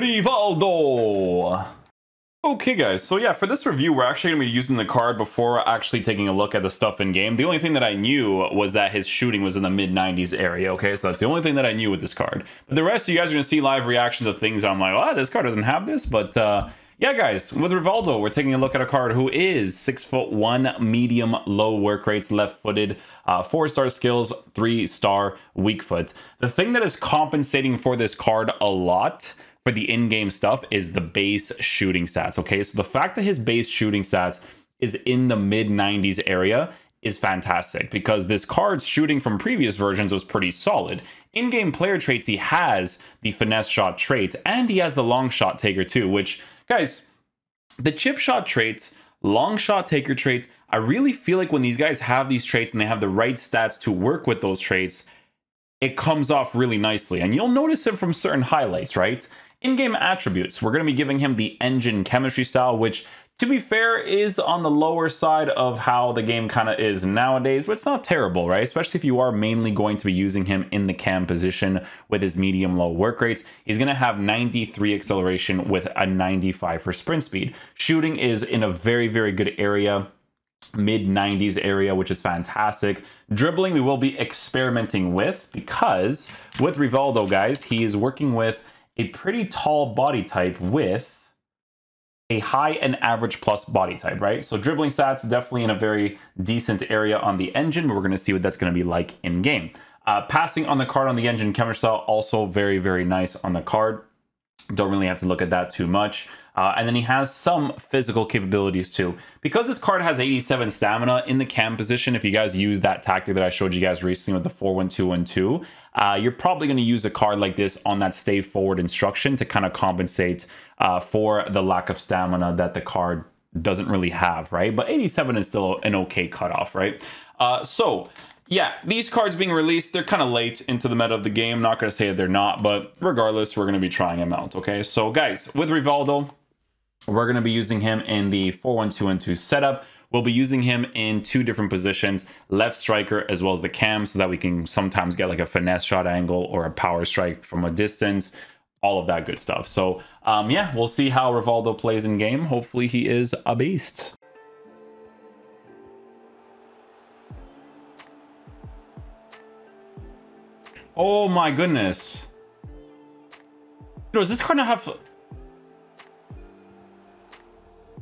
Rivaldo. Okay guys, so yeah, for this review we're actually going to be using the card before actually taking a look at the stuff in game. The only thing that I knew was that his shooting was in the mid-90s area, okay? So that's the only thing that I knew with this card. But the rest of you guys are going to see live reactions of things I'm like, oh, this card doesn't have this, but yeah guys, with Rivaldo, we're taking a look at a card who is 6'1", medium low work rates, left-footed, 4-star skills, 3-star weak foot. The thing that is compensating for this card a lot for the in-game stuff is the base shooting stats, okay? So the fact that his base shooting stats is in the mid-90s area is fantastic because this card's shooting from previous versions was pretty solid. In-game player traits, he has the finesse shot trait and he has the long shot taker too, which, guys, the chip shot trait, long shot taker trait, I really feel like when these guys have these traits and they have the right stats to work with those traits, it comes off really nicely. And you'll notice it from certain highlights, right? In-game attributes, we're going to be giving him the engine chemistry style, which, to be fair, is on the lower side of how the game kind of is nowadays, but it's not terrible, right? Especially if you are mainly going to be using him in the cam position with his medium-low work rates. He's going to have 93 acceleration with a 95 for sprint speed. Shooting is in a very, very good area, mid-90s area, which is fantastic. Dribbling, we will be experimenting with because with Rivaldo, guys, he is working with a pretty tall body type with a high and average plus body type, right? So dribbling stats definitely in a very decent area on the engine, but we're going to see what that's going to be like in game. Passing on the card on the engine chemistry style, also very, very nice on the card. Don't really have to look at that too much. And then he has some physical capabilities too. Because this card has 87 stamina in the cam position, if you guys use that tactic that I showed you guys recently with the 4-1-2-1-2, you're probably going to use a card like this on that stay forward instruction to kind of compensate for the lack of stamina that the card doesn't really have, right? But 87 is still an okay cutoff, right? So yeah, these cards being released, they're kind of late into the meta of the game. Not going to say that they're not, but regardless, we're going to be trying them out, okay? So guys, with Rivaldo, we're going to be using him in the 4-1-2-1-2 setup. We'll be using him in two different positions, left striker as well as the cam, so that we can sometimes get like a finesse shot angle or a power strike from a distance, all of that good stuff. So yeah, we'll see how Rivaldo plays in game. Hopefully he is a beast. Oh my goodness. Does this card not have...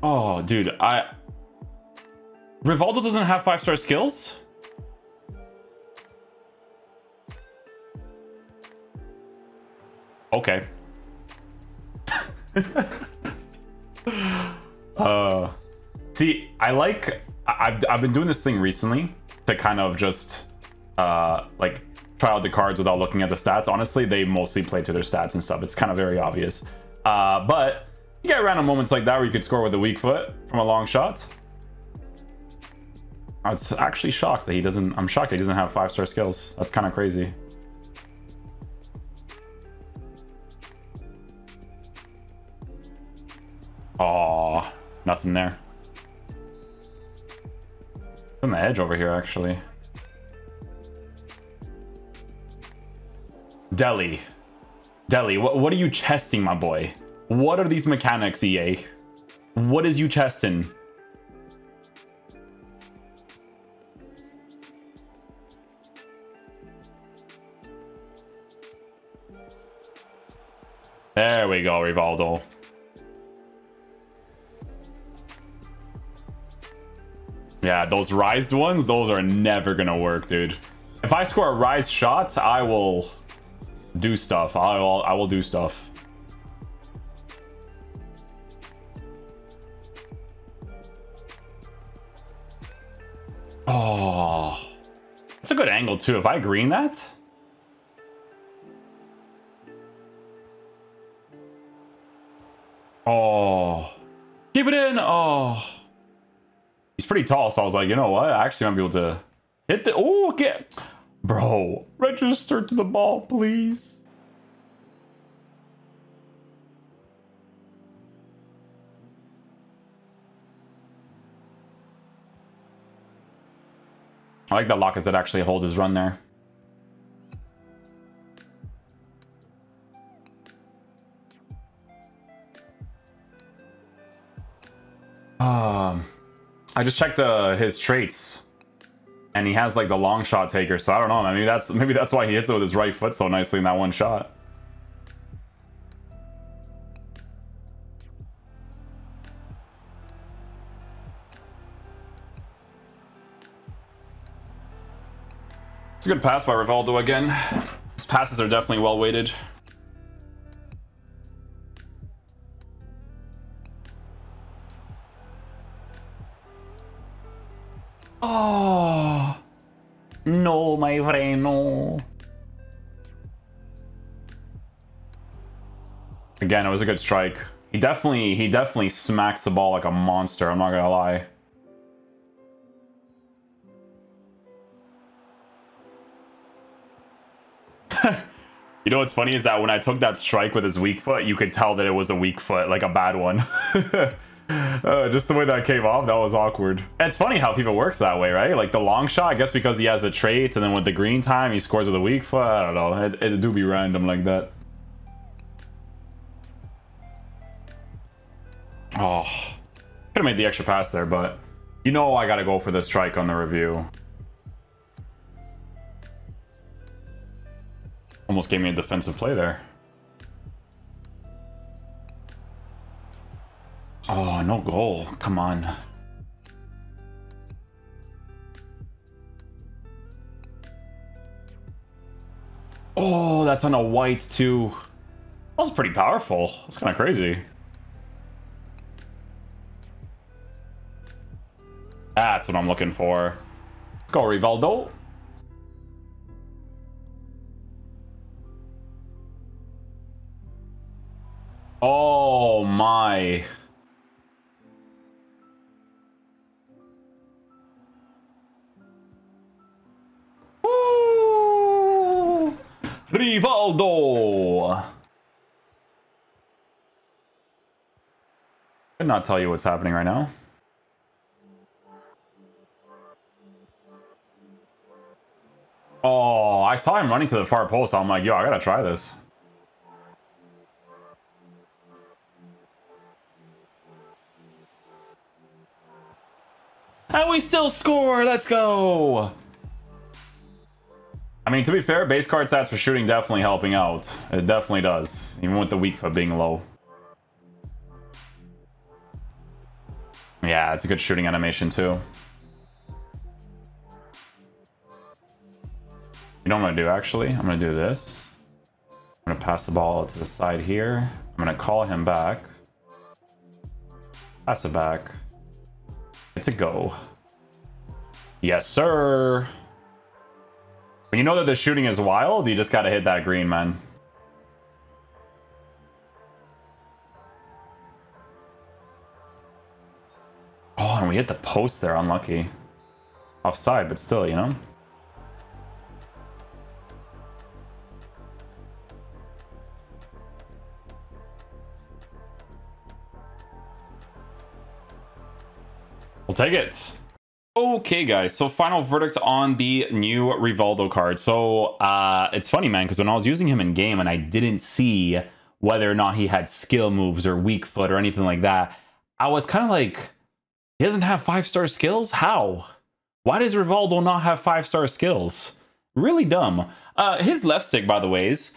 Oh, dude, Rivaldo doesn't have 5-star skills? Okay. See, I've been doing this thing recently to kind of just like try out the cards without looking at the stats. Honestly, they mostly play to their stats and stuff. It's kind of very obvious. But you get random moments like that where you could score with a weak foot from a long shot. I was actually shocked that he doesn't... I'm shocked that he doesn't have 5-star skills. That's kind of crazy. Oh, nothing there. On the edge over here, actually. Deli, what are you chesting, my boy? What are these mechanics, EA? What is you chesting? There we go, Rivaldo. Yeah, those rised ones, those are never gonna work, dude. If I score a rise shot, I will do stuff. I will do stuff. Oh, that's a good angle too. If I green that, oh, keep it in. Oh, he's pretty tall, so I was like, you know what? I actually might be able to hit the... Oh, get... Bro, register to the ball, please. I like that Lacazette actually holds his run there. I just checked his traits, and he has like the long shot taker. So I don't know. Maybe that's why he hits it with his right foot so nicely in that one shot. It's a good pass by Rivaldo again. His passes are definitely well weighted. Oh no, my friend, no. Again, it was a good strike. He definitely smacks the ball like a monster, I'm not gonna lie. You know what's funny is that when I took that strike with his weak foot, you could tell that it was a weak foot, like a bad one. Just the way that came off, that was awkward. And it's funny how FIFA works that way, right? Like the long shot, I guess because he has the trait, and then with the green time, he scores with a weak foot. I don't know. It do be random like that. Oh, could have made the extra pass there, but you know I gotta go for the strike on the review. Almost gave me a defensive play there. Oh, no goal. Come on. Oh, that's on a white too. That was pretty powerful. That's kind of crazy. That's what I'm looking for. Let's go, Rivaldo. Oh my. Woo! Rivaldo. Could not tell you what's happening right now. Oh, I saw him running to the far post. I'm like, yo, I gotta try this. And we still score. Let's go. I mean, to be fair, base card stats for shooting definitely helping out. It definitely does, even with the weak foot being low. Yeah, it's a good shooting animation too. You know what I'm gonna do actually? I'm gonna do this. I'm gonna pass the ball to the side here. I'm gonna call him back. Pass it back. It's a go. Yes, sir. When you know that the shooting is wild, you just gotta hit that green, man. Oh, and we hit the post there, unlucky. Offside, but still, you know? We'll take it. Okay, guys, so final verdict on the new Rivaldo card. So it's funny, man, because when I was using him in game and I didn't see whether or not he had skill moves or weak foot or anything like that, I was kind of like, he doesn't have 5-star skills? How? Why does Rivaldo not have 5-star skills? Really dumb. His left stick, by the way, is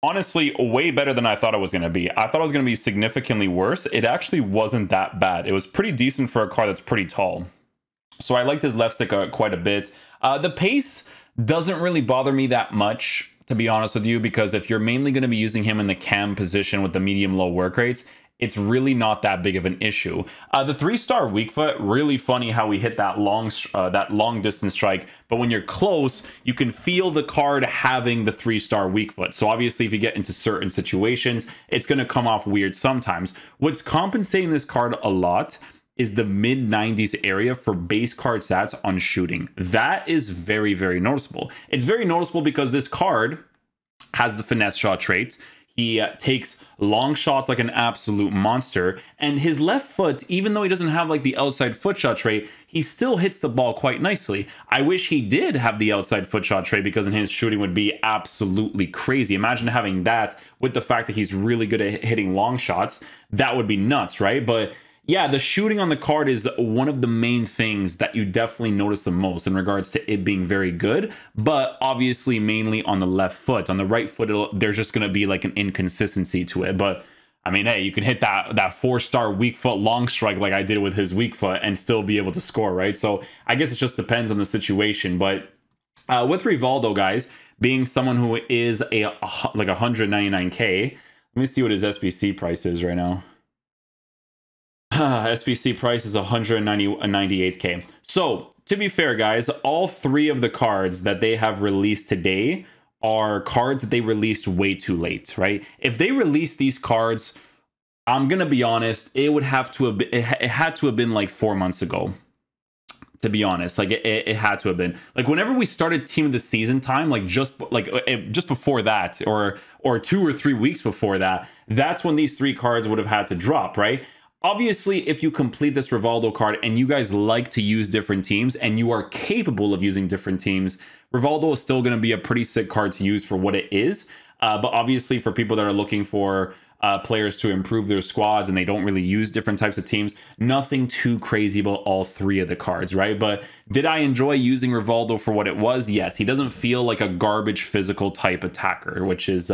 honestly way better than I thought it was going to be. I thought it was going to be significantly worse. It actually wasn't that bad. It was pretty decent for a card that's pretty tall. So I liked his left stick quite a bit. The pace doesn't really bother me that much, to be honest with you, because if you're mainly going to be using him in the cam position with the medium-low work rates, it's really not that big of an issue. The 3-star weak foot, really funny how he hit that long distance strike, but when you're close, you can feel the card having the 3-star weak foot. So obviously if you get into certain situations, it's going to come off weird sometimes. What's compensating this card a lot is the mid-90s area for base card stats on shooting. That is very, very noticeable. It's very noticeable because this card has the finesse shot trait. He takes long shots like an absolute monster, and his left foot, even though he doesn't have like the outside foot shot trait, he still hits the ball quite nicely. I wish he did have the outside foot shot trait, because then his shooting would be absolutely crazy. Imagine having that with the fact that he's really good at hitting long shots. That would be nuts, right? But yeah, the shooting on the card is one of the main things that you definitely notice the most in regards to it being very good, but obviously mainly on the left foot. On the right foot, there's just going to be like an inconsistency to it. But I mean, hey, you can hit that 4-star weak foot long strike like I did with his weak foot and still be able to score, right? So I guess it just depends on the situation. But with Rivaldo, guys, being someone who is like 199K, let me see what his SBC price is right now. SBC price is 198K. So, to be fair, guys, all three of the cards that they have released today are cards that they released way too late, right? If they released these cards, I'm gonna be honest, it would have to have been, it had to have been like 4 months ago. To be honest, like it had to have been like whenever we started team of the season time, like just before that, or 2 or 3 weeks before that, that's when these three cards would have had to drop, right? Obviously, if you complete this Rivaldo card and you guys like to use different teams and you are capable of using different teams, Rivaldo is still going to be a pretty sick card to use for what it is. But obviously, for people that are looking for players to improve their squads and they don't really use different types of teams, nothing too crazy about all three of the cards, right? But did I enjoy using Rivaldo for what it was? Yes. He doesn't feel like a garbage physical type attacker, which is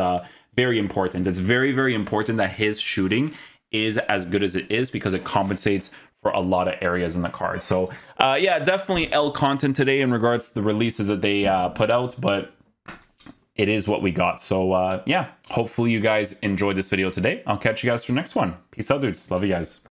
very important. It's very, very important that his shooting is as good as it is because it compensates for a lot of areas in the card. So yeah, definitely L content today in regards to the releases that they put out, but it is what we got. So yeah, hopefully you guys enjoyed this video today. I'll catch you guys for the next one. Peace out, dudes. Love you guys.